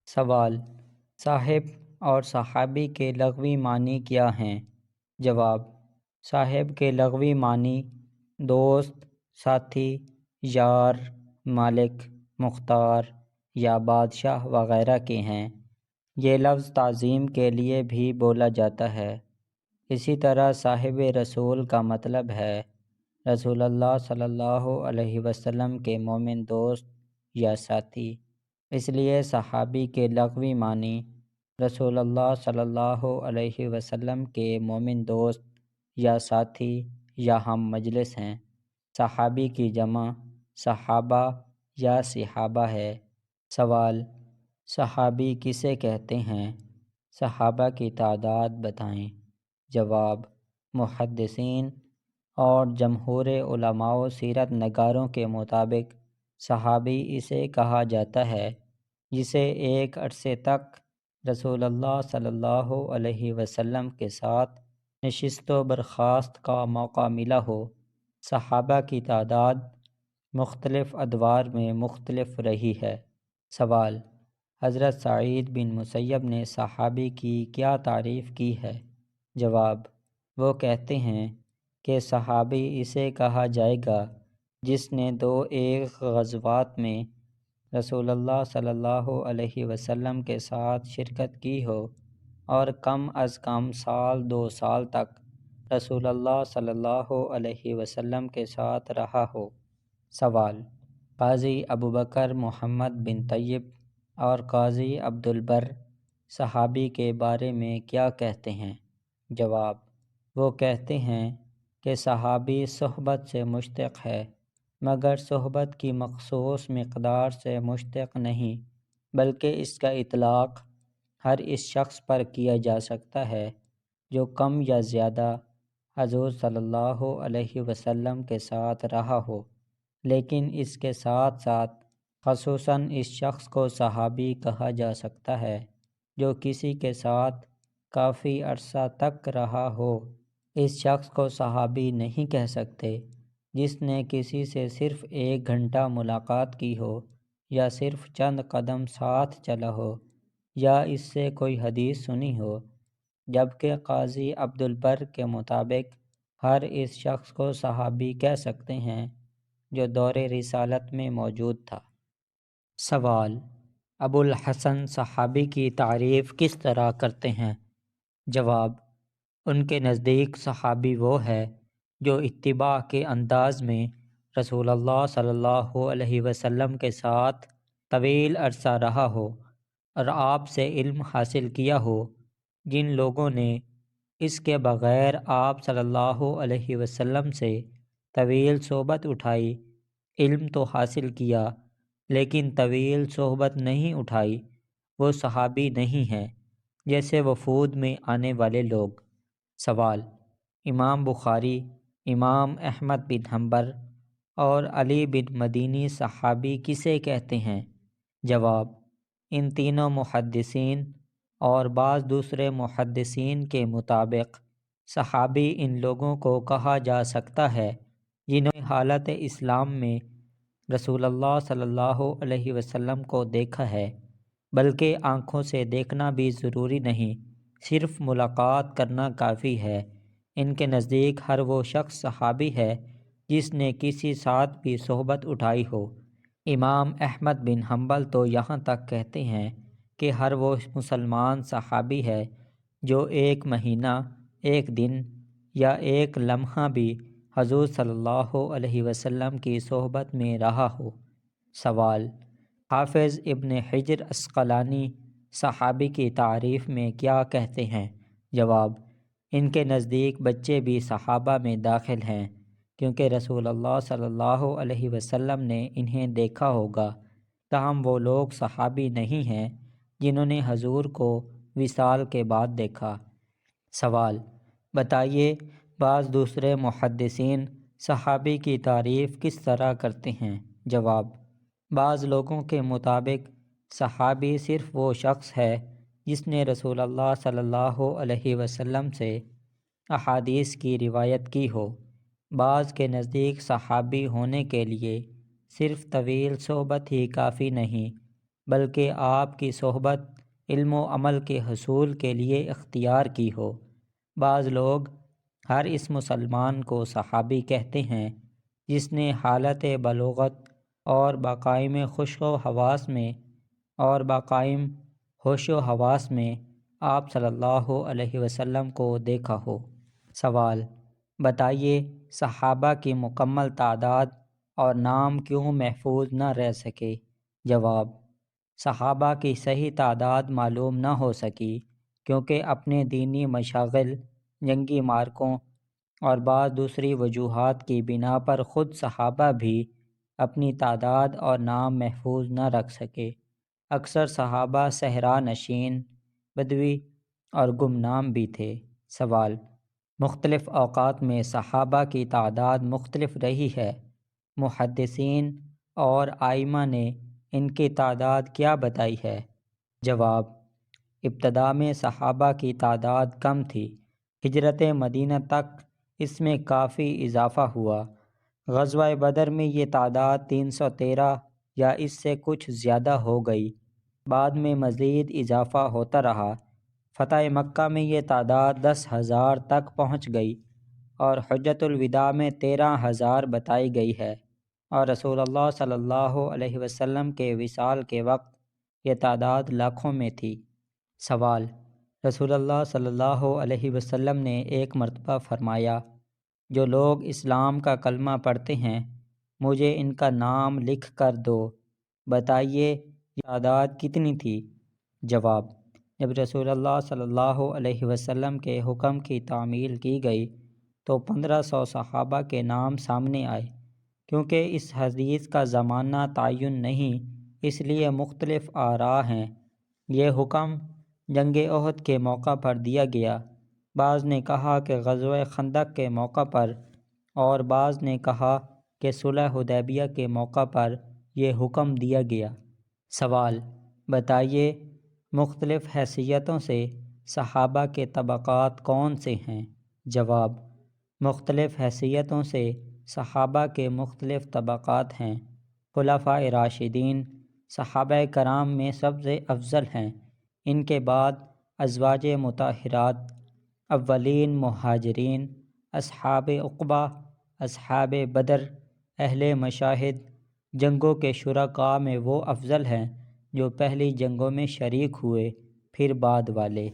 سوال: صاحب اور صحابی کے لغوی معنی کیا ہیں؟ جواب: صاحب کے لغوی معنی دوست، ساتھی، یار، مالک، مختار یا بادشاہ وغیرہ کے ہیں۔ یہ لفظ تعظیم کے لیے بھی بولا جاتا ہے۔ اسی طرح صاحب رسول کا مطلب ہے رسول اللہ صلی اللہ علیہ وسلم کے مومن دوست یا ساتھی۔ اس لیے صحابی کے لغوی معنی رسول اللہ صلی اللہ علیہ وسلم کے مومن دوست یا ساتھی یا ہم مجلس ہیں۔ صحابی کی جمع صحابہ یا صحابہ ہے۔ سوال: صحابی کسے کہتے ہیں؟ صحابہ کی تعداد بتائیں۔ جواب: محدثین اور جمہور علماء و سیرت نگاروں کے مطابق صحابی اسے کہا جاتا ہے جسے ایک عرصے تک رسول اللہ صلی اللہ علیہ وسلم کے ساتھ نشست و برخاست کا موقع ملا ہو۔ صحابہ کی تعداد مختلف ادوار میں مختلف رہی ہے۔ سوال: حضرت سعید بن مسیب نے صحابی کی کیا تعریف کی ہے؟ جواب: وہ کہتے ہیں کہ صحابی اسے کہا جائے گا جس نے ایک غزوات میں رسول اللہ صلی اللہ علیہ وسلم کے ساتھ شرکت کی ہو اور کم از کم سال 2 سال تک رسول اللہ صلی اللہ علیہ وسلم کے ساتھ رہا ہو۔ سوال: قاضی ابوبکر محمد بن طیب اور قاضی عبدالبر صحابی کے بارے میں کیا کہتے ہیں؟ جواب: وہ کہتے ہیں کہ صحابی صحبت سے مشتق ہے، مگر صحبت کی مخصوص مقدار سے مشتق نہیں، بلکہ اس کا اطلاق ہر اس شخص پر کیا جا سکتا ہے جو کم یا زیادہ حضور صلی اللہ علیہ وسلم کے ساتھ رہا ہو، لیکن اس کے ساتھ ساتھ خصوصاً اس شخص کو صحابی کہا جا سکتا ہے جو کسی کے ساتھ کافی عرصہ تک رہا ہو۔ اس شخص کو صحابی نہیں کہہ سکتے جس نے کسی سے صرف 1 گھنٹہ ملاقات کی ہو یا صرف چند قدم ساتھ چلا ہو یا اس سے کوئی حدیث سنی ہو، جبکہ قاضی عبدالبر کے مطابق ہر اس شخص کو صحابی کہہ سکتے ہیں جو دور رسالت میں موجود تھا۔ سوال: ابو الحسن صحابی کی تعریف کس طرح کرتے ہیں؟ جواب: ان کے نزدیک صحابی وہ ہے جو اتباع کے انداز میں رسول اللہ صلی اللہ علیہ وسلم کے ساتھ طویل عرصہ رہا ہو اور آپ سے علم حاصل کیا ہو۔ جن لوگوں نے اس کے بغیر آپ صلی اللہ علیہ وسلم سے طویل صحبت اٹھائی، علم تو حاصل کیا لیکن طویل صحبت نہیں اٹھائی، وہ صحابی نہیں ہیں، جیسے وفود میں آنے والے لوگ۔ سوال: امام بخاری، امام احمد بن حنبل اور علی بن مدینی صحابی کسے کہتے ہیں؟ جواب: ان تینوں محدثین اور بعض دوسرے محدثین کے مطابق صحابی ان لوگوں کو کہا جا سکتا ہے جنہوں نے حالت اسلام میں رسول اللہ صلی اللہ علیہ وسلم کو دیکھا ہے، بلکہ آنکھوں سے دیکھنا بھی ضروری نہیں، صرف ملاقات کرنا کافی ہے۔ ان کے نزدیک ہر وہ شخص صحابی ہے جس نے کسی ساتھ بھی صحبت اٹھائی ہو۔ امام احمد بن حنبل تو یہاں تک کہتے ہیں کہ ہر وہ مسلمان صحابی ہے جو 1 مہینہ، 1 دن یا 1 لمحہ بھی حضور صلی اللہ علیہ وسلم کی صحبت میں رہا ہو۔ سوال: حافظ ابن حجر عسقلانی صحابی کی تعریف میں کیا کہتے ہیں؟ جواب: ان کے نزدیک بچے بھی صحابہ میں داخل ہیں، کیونکہ رسول اللہ صلی اللہ علیہ وسلم نے انہیں دیکھا ہوگا، تاہم وہ لوگ صحابی نہیں ہیں جنہوں نے حضور کو وصال کے بعد دیکھا۔ سوال: بتائیے بعض دوسرے محدثین صحابی کی تعریف کس طرح کرتے ہیں؟ جواب: بعض لوگوں کے مطابق صحابی صرف وہ شخص ہے جس نے رسول اللہ صلی اللہ علیہ وسلم سے احادیث کی روایت کی ہو۔ بعض کے نزدیک صحابی ہونے کے لیے صرف طویل صحبت ہی کافی نہیں، بلکہ آپ کی صحبت علم و عمل کے حصول کے لیے اختیار کی ہو۔ بعض لوگ ہر اس مسلمان کو صحابی کہتے ہیں جس نے حالت بلوغت اور باقائم ہوش و حواس میں آپ صلی اللہ علیہ وسلم کو دیکھا ہو۔ سوال: بتائیے صحابہ کی مکمل تعداد اور نام کیوں محفوظ نہ رہ سکے؟ جواب: صحابہ کی صحیح تعداد معلوم نہ ہو سکی کیونکہ اپنے دینی مشاغل، جنگی معرکوں اور بعض دوسری وجوہات کی بنا پر خود صحابہ بھی اپنی تعداد اور نام محفوظ نہ رکھ سکے۔ اکثر صحابہ صحرا نشین، بدوی اور گمنام بھی تھے۔ سوال: مختلف اوقات میں صحابہ کی تعداد مختلف رہی ہے، محدثین اور ائمہ نے ان کی تعداد کیا بتائی ہے؟ جواب: ابتدا میں صحابہ کی تعداد کم تھی، ہجرت مدینہ تک اس میں کافی اضافہ ہوا۔ غزوہ بدر میں یہ تعداد 313 یا اس سے کچھ زیادہ ہو گئی، بعد میں مزید اضافہ ہوتا رہا۔ فتح مکہ میں یہ تعداد 10,000 تک پہنچ گئی اور حجۃ الوداع میں 13,000 بتائی گئی ہے، اور رسول اللہ صلی اللہ علیہ وسلم کے وصال کے وقت یہ تعداد لاکھوں میں تھی۔ سوال: رسول اللہ صلی اللہ علیہ وسلم نے ایک مرتبہ فرمایا، جو لوگ اسلام کا کلمہ پڑھتے ہیں مجھے ان کا نام لکھ کر دو، بتائیے یہ تعداد کتنی تھی؟ جواب: جب رسول اللہ صلی اللہ علیہ وسلم کے حکم کی تعمیل کی گئی تو 1500 صحابہ کے نام سامنے آئے۔ کیونکہ اس حدیث کا زمانہ تعین نہیں، اس لیے مختلف آراء ہیں۔ یہ حکم جنگ احد کے موقع پر دیا گیا، بعض نے کہا کہ غزوہ خندق کے موقع پر، اور بعض نے کہا کہ صلح حدیبیہ کے موقع پر یہ حکم دیا گیا۔ سوال: بتائیے مختلف حیثیتوں سے صحابہ کے طبقات کون سے ہیں؟ جواب: مختلف حیثیتوں سے صحابہ کے مختلف طبقات ہیں۔ خلفائے راشدین صحابہ کرام میں سب سے افضل ہیں، ان کے بعد ازواج مطہرات، اولین مہاجرین، اصحاب عقبہ، اصحاب بدر، اہل مشاہد۔ جنگوں کے شرکاء میں وہ افضل ہیں جو پہلی جنگوں میں شریک ہوئے، پھر بعد والے۔